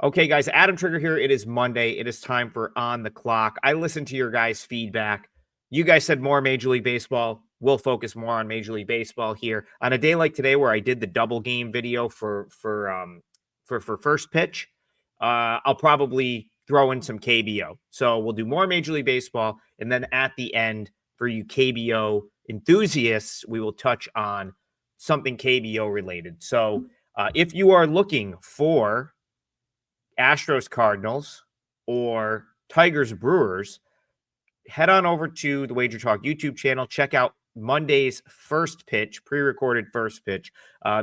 Okay, guys, Adam Trigger here. It is Monday. It is time for On the Clock. I listened to your guys' feedback. You guys said more Major League Baseball. We'll focus more on Major League Baseball here. On a day like today where I did the double game video for first pitch, I'll probably throw in some KBO. So we'll do more Major League Baseball, and then at the end, for you KBO enthusiasts, we will touch on something KBO related. So if you are looking for Astros Cardinals or Tigers Brewers, head on over to the WagerTalk YouTube channel. Check out Monday's first pitch, pre-recorded first pitch,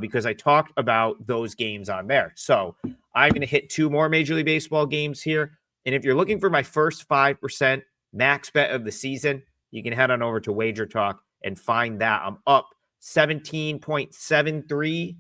because I talked about those games on there. So I'm going to hit two more Major League Baseball games here. And if you're looking for my first 5% max bet of the season, you can head on over to WagerTalk and find that. I'm up 17.73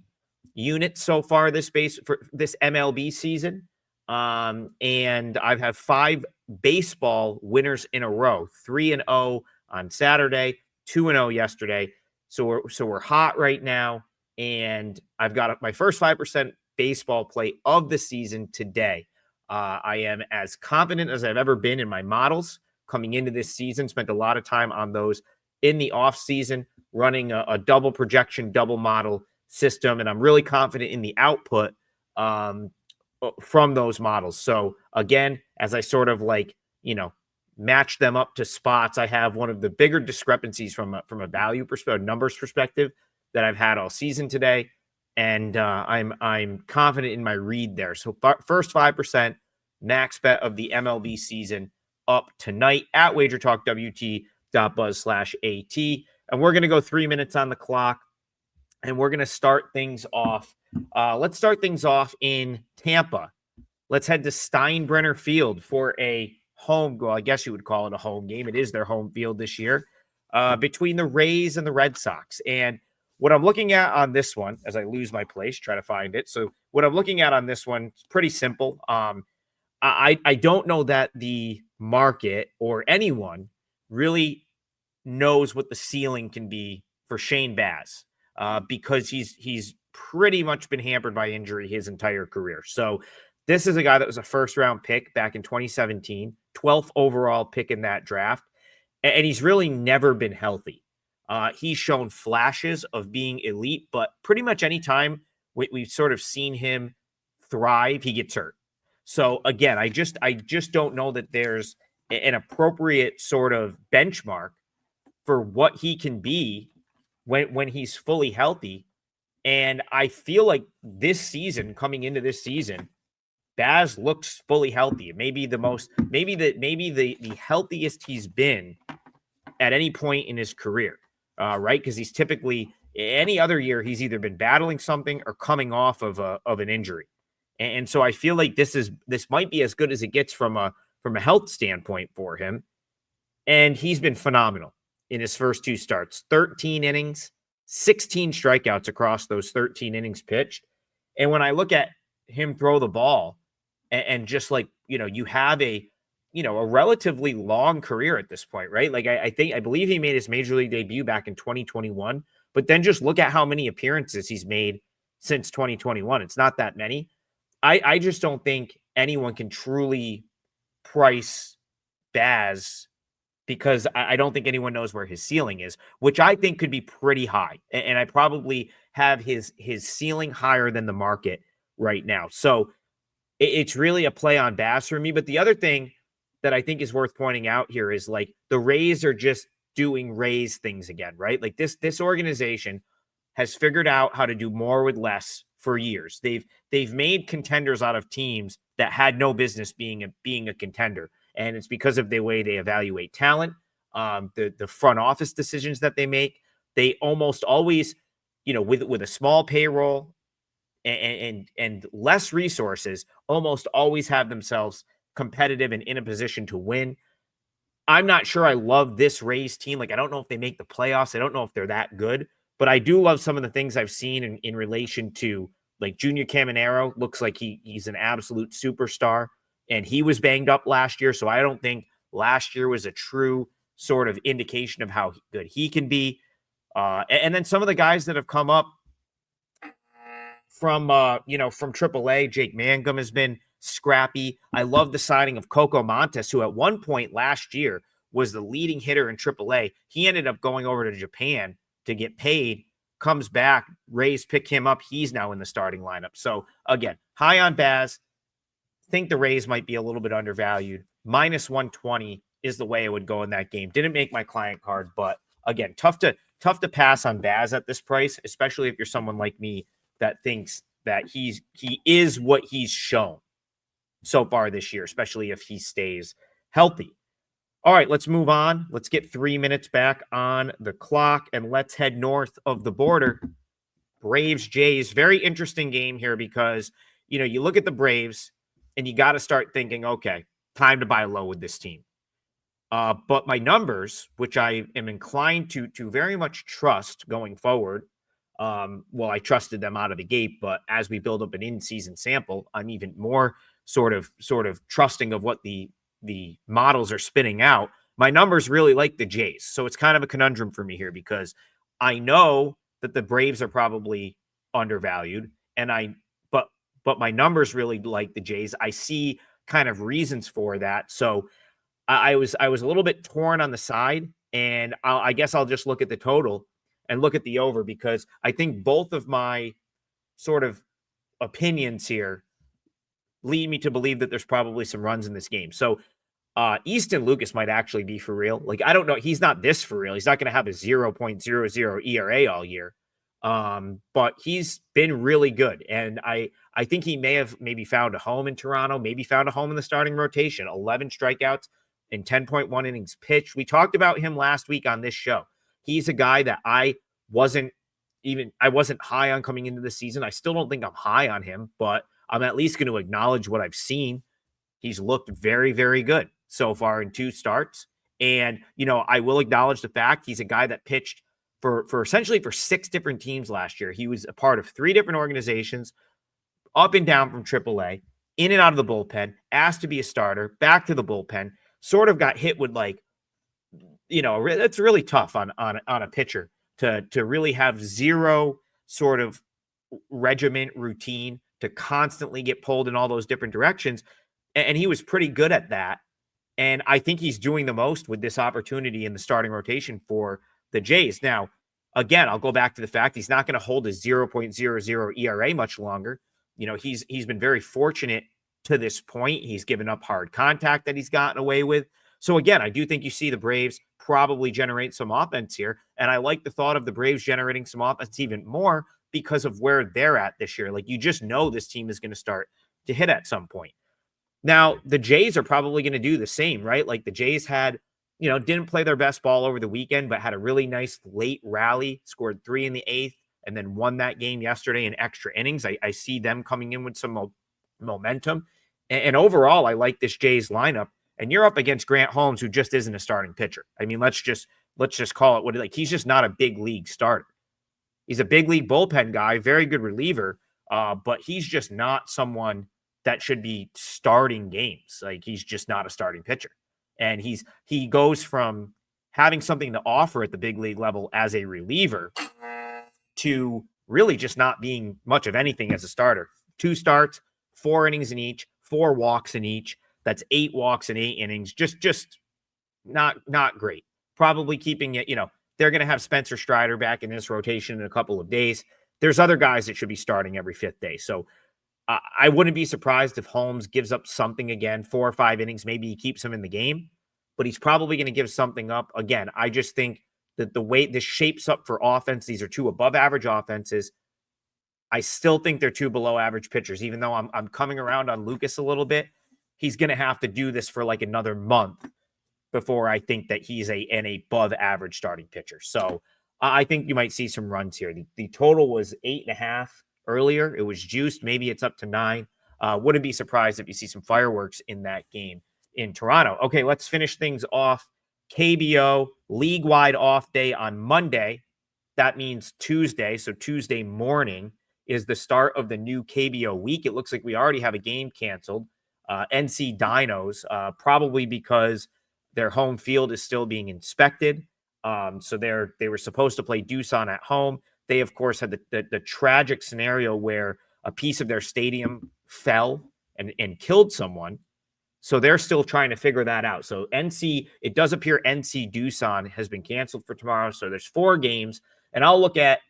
units so far this MLB season. And I've had 5 baseball winners in a row, 3-0 on Saturday, 2-0 yesterday. So we're hot right now. And I've got my first 5% baseball play of the season today. I am as confident as I've ever been in my models coming into this season. Spent a lot of time on those in the off season, running a double projection, double model system. And I'm really confident in the output, from those models. So again, as I sort of match them up to spots, I have one of the bigger discrepancies from a value perspective, numbers perspective, that I've had all season today. And I'm confident in my read there. So first 5% max bet of the MLB season up tonight at wagertalkwt.buzz/AT. And we're going to go 3 minutes on the clock. And we're going to start things off. Let's start things off in Tampa. Let's head to Steinbrenner Field for a home, well, I guess you would call it a home game. It is their home field this year, between the Rays and the Red Sox. And what I'm looking at on this one, as I lose my place, try to find it. So what I'm looking at on this one is pretty simple. I don't know that the market or anyone really knows what the ceiling can be for Shane Baz. Because he's pretty much been hampered by injury his entire career. So this is a guy that was a first-round pick back in 2017, 12th overall pick in that draft, and he's really never been healthy. He's shown flashes of being elite, but pretty much any time we've sort of seen him thrive, he gets hurt. So again, I just don't know that there's an appropriate sort of benchmark for what he can be when he's fully healthy. And I feel like this season, coming into this season, Baz looks fully healthy. Maybe the healthiest he's been at any point in his career, right? Because he's typically, any other year, he's either been battling something or coming off of an injury. And so I feel like this might be as good as it gets from a health standpoint for him. And he's been phenomenal in his first 2 starts, 13 innings, 16 strikeouts across those 13 innings pitched. And when I look at him throw the ball and just you have a relatively long career at this point, right? I believe he made his major league debut back in 2021, but then just look at how many appearances he's made since 2021. It's not that many. I just don't think anyone can truly price Baz, because I don't think anyone knows where his ceiling is, which I think could be pretty high. And I probably have his ceiling higher than the market right now. So it's really a play on Baz for me. But the other thing that I think is worth pointing out here is the Rays are just doing Rays things again, right? This organization has figured out how to do more with less for years. They've made contenders out of teams that had no business being a contender. And it's because of the way they evaluate talent, the front office decisions that they make. They almost always, with a small payroll and less resources, almost always have themselves competitive and in a position to win. I'm not sure I love this Rays team. I don't know if they make the playoffs. I don't know if they're that good, but I do love some of the things I've seen in relation to Junior Caminero. Looks like he's an absolute superstar. And he was banged up last year, so I don't think last year was a true sort of indication of how good he can be. And then some of the guys that have come up from AAA, Jake Mangum has been scrappy. I love the signing of Coco Montes, who at one point last year was the leading hitter in AAA. He ended up going over to Japan to get paid, comes back, Rays pick him up. He's now in the starting lineup. So again, high on Baz. Think the Rays might be a little bit undervalued. Minus 120 is the way it would go in that game. Didn't make my client card, but again, tough to pass on Baz at this price, especially if you're someone like me that thinks that he is what he's shown so far this year, especially if he stays healthy. All right, let's move on. Let's get 3 minutes back on the clock, and let's head north of the border. Braves, Jays, very interesting game here because, you look at the Braves and you got to start thinking, okay, time to buy low with this team. But my numbers, which I am inclined to very much trust going forward, I trusted them out of the gate, but as we build up an in-season sample, I'm even more sort of trusting of what the models are spitting out. My numbers really like the Jays. So it's kind of a conundrum for me here because I know that the Braves are probably undervalued, but my numbers really like the Jays. I see kind of reasons for that. So I was a little bit torn on the side, and I guess I'll just look at the total and look at the over because I think both of my sort of opinions here lead me to believe that there's probably some runs in this game. So Easton Lucas might actually be for real. Like, I don't know. He's not this for real. He's not going to have a 0.00 ERA all year. But he's been really good. And I think he may have maybe found a home in Toronto, maybe found a home in the starting rotation. 11 strikeouts in 10.1 innings pitched. We talked about him last week on this show. He's a guy that I wasn't high on coming into the season. I still don't think I'm high on him, but I'm at least going to acknowledge what I've seen. He's looked very, very good so far in 2 starts. And, I will acknowledge the fact he's a guy that pitched for essentially for 6 different teams last year. He was a part of 3 different organizations, up and down from AAA, in and out of the bullpen, asked to be a starter, back to the bullpen, sort of got hit with it's really tough on a pitcher to really have zero sort of regiment routine, to constantly get pulled in all those different directions. And he was pretty good at that. And I think he's doing the most with this opportunity in the starting rotation for the Jays. Now, again, I'll go back to the fact he's not going to hold a 0.00 ERA much longer. He's been very fortunate to this point. He's given up hard contact that he's gotten away with. So again, I do think you see the Braves probably generate some offense here. And I like the thought of the Braves generating some offense even more because of where they're at this year. Like, you just know this team is going to start to hit at some point. Now, the Jays are probably going to do the same, right? Like, the Jays had, didn't play their best ball over the weekend, but had a really nice late rally, scored 3 in the 8th, and then won that game yesterday in extra innings. I see them coming in with some momentum. And overall, I like this Jays lineup. And you're up against Grant Holmes, who just isn't a starting pitcher. I mean, let's just call it what it like. He's just not a big league starter. He's a big league bullpen guy, very good reliever, but he's just not someone that should be starting games. Like, he's just not a starting pitcher. And he goes from having something to offer at the big league level as a reliever to really just not being much of anything as a starter. 2 starts, 4 innings in each, 4 walks in each. That's 8 walks in 8 innings. Just not great. Probably keeping it, they're going to have Spencer Strider back in this rotation in a couple of days. There's other guys that should be starting every 5th day. So I wouldn't be surprised if Holmes gives up something again, 4 or 5 innings. Maybe he keeps him in the game, but he's probably going to give something up. Again, I just think that the way this shapes up for offense, these are 2 above average offenses. I still think they're 2 below average pitchers, even though I'm coming around on Lucas a little bit. He's going to have to do this for like another month before I think that he's an above average starting pitcher. So I think you might see some runs here. The total was 8.5 earlier. It was juiced. Maybe it's up to 9. Wouldn't be surprised if you see some fireworks in that game in Toronto. Okay, let's finish things off. KBO league-wide off day on Monday. That means Tuesday. So Tuesday morning is the start of the new KBO week. It looks like we already have a game canceled. NC Dinos, probably because their home field is still being inspected. So they were supposed to play Doosan at home. They, of course, had the tragic scenario where a piece of their stadium fell and killed someone. So they're still trying to figure that out. So NC, it does appear NC Doosan has been canceled for tomorrow. So there's 4 games. And I'll look at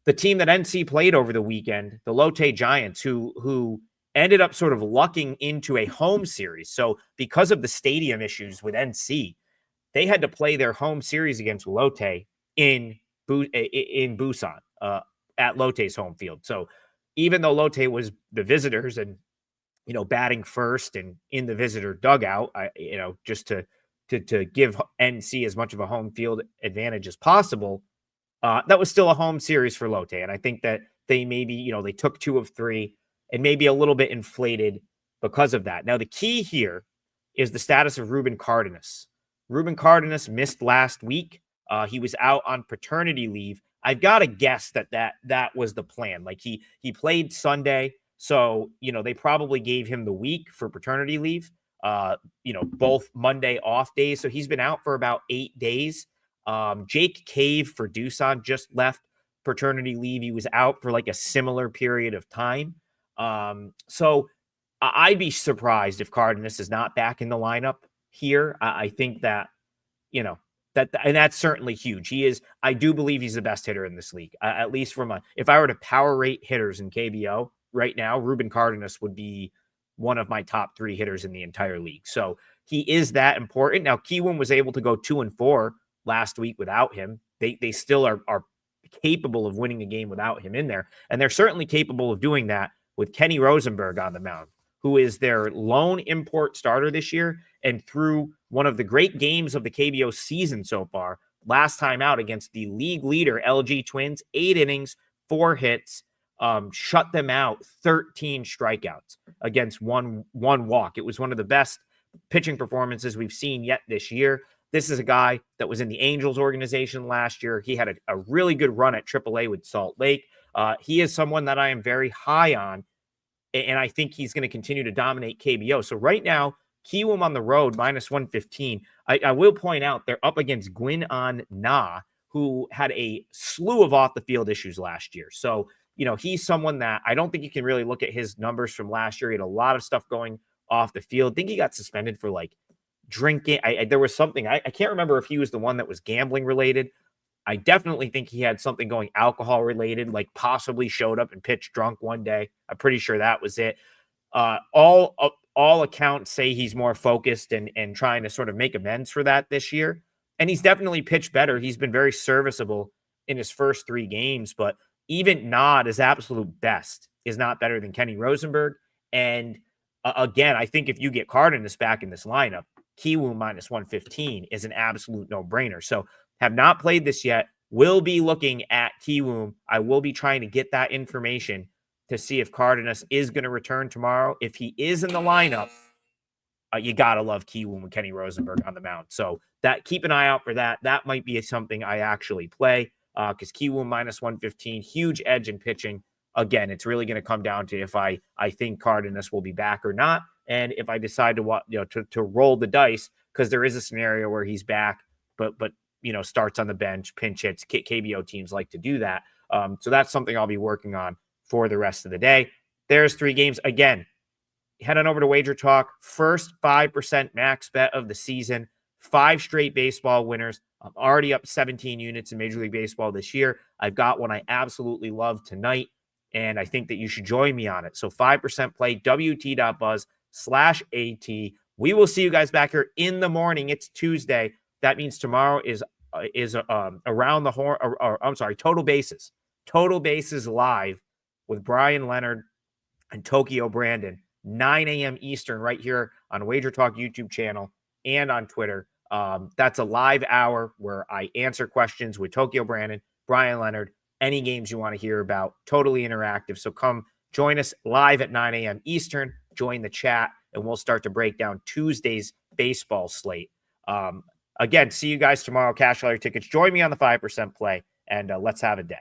the team that NC played over the weekend, the Lotte Giants, who ended up sort of lucking into a home series. So because of the stadium issues with NC, they had to play their home series against Lotte in Busan at Lotte's home field. So even though Lotte was the visitors and batting first and in the visitor dugout, just to give NC as much of a home field advantage as possible, that was still a home series for Lotte. And I think that they maybe, they took 2 of 3 and maybe a little bit inflated because of that. Now, the key here is the status of Ruben Cardenas. Ruben Cardenas missed last week. He was out on paternity leave. I've got to guess that was the plan. Like he played Sunday. So, they probably gave him the week for paternity leave, both Monday off days. So he's been out for about 8 days. Jake Cave for Doosan just left paternity leave. He was out for like a similar period of time. So I'd be surprised if Cardenas is not back in the lineup here. I think that, and that's certainly huge. I do believe he's the best hitter in this league, at least if I were to power rate hitters in KBO right now, Ruben Cardenas would be one of my top 3 hitters in the entire league. So he is that important. Now, Kiwoom was able to go 2-4 last week without him. They still are capable of winning a game without him in there. And they're certainly capable of doing that with Kenny Rosenberg on the mound, who is their lone import starter this year. And through one of the great games of the KBO season so far, last time out against the league leader, LG Twins, 8 innings, 4 hits, shut them out, 13 strikeouts against one walk. It was one of the best pitching performances we've seen yet this year. This is a guy that was in the Angels organization last year. He had a really good run at AAA with Salt Lake. He is someone that I am very high on, and I think he's going to continue to dominate KBO. So right now, Kiwoom on the road, -115. I will point out they're up against Gwinnett Na, who had a slew of off-the-field issues last year. So, he's someone that I don't think you can really look at his numbers from last year. He had a lot of stuff going off the field. I think he got suspended for, drinking. There was something. I can't remember if he was the one that was gambling related. I definitely think he had something going alcohol related, possibly showed up and pitched drunk one day. I'm pretty sure that was it. All accounts say he's more focused and trying to sort of make amends for that this year. And he's definitely pitched better. He's been very serviceable in his first 3 games, but even Nod, his absolute best, is not better than Kenny Rosenberg. And again, I think if you get Cardenas back in this lineup, Kiwoom -115 is an absolute no-brainer. So have not played this yet. Will be looking at Kiwoom. I will be trying to get that information to see if Cardenas is going to return tomorrow. If he is in the lineup, you got to love Kiwoom with Kenny Rosenberg on the mound. So keep an eye out for that. That might be something I actually play because Kiwoom -115, huge edge in pitching. Again, it's really going to come down to if I think Cardenas will be back or not. And if I decide to roll the dice, because there is a scenario where he's back, but starts on the bench, pinch hits. KBO teams like to do that. So that's something I'll be working on for the rest of the day. There's 3 games. Again, head on over to WagerTalk. First 5% max bet of the season. 5 straight baseball winners. I'm already up 17 units in Major League Baseball this year. I've got one I absolutely love tonight, and I think that you should join me on it. So 5% play, WT.buzz/AT. We will see you guys back here in the morning. It's Tuesday. That means tomorrow is around the horn. I'm sorry, Total Bases. Total Bases live with Brian Leonard and Tokyo Brandon, 9 a.m. Eastern, right here on WagerTalk YouTube channel and on Twitter. That's a live hour where I answer questions with Tokyo Brandon, Brian Leonard, any games you want to hear about. Totally interactive. So come join us live at 9 a.m. Eastern. Join the chat, and we'll start to break down Tuesday's baseball slate. Again, see you guys tomorrow. Cash all your tickets. Join me on the 5% play, and let's have a day.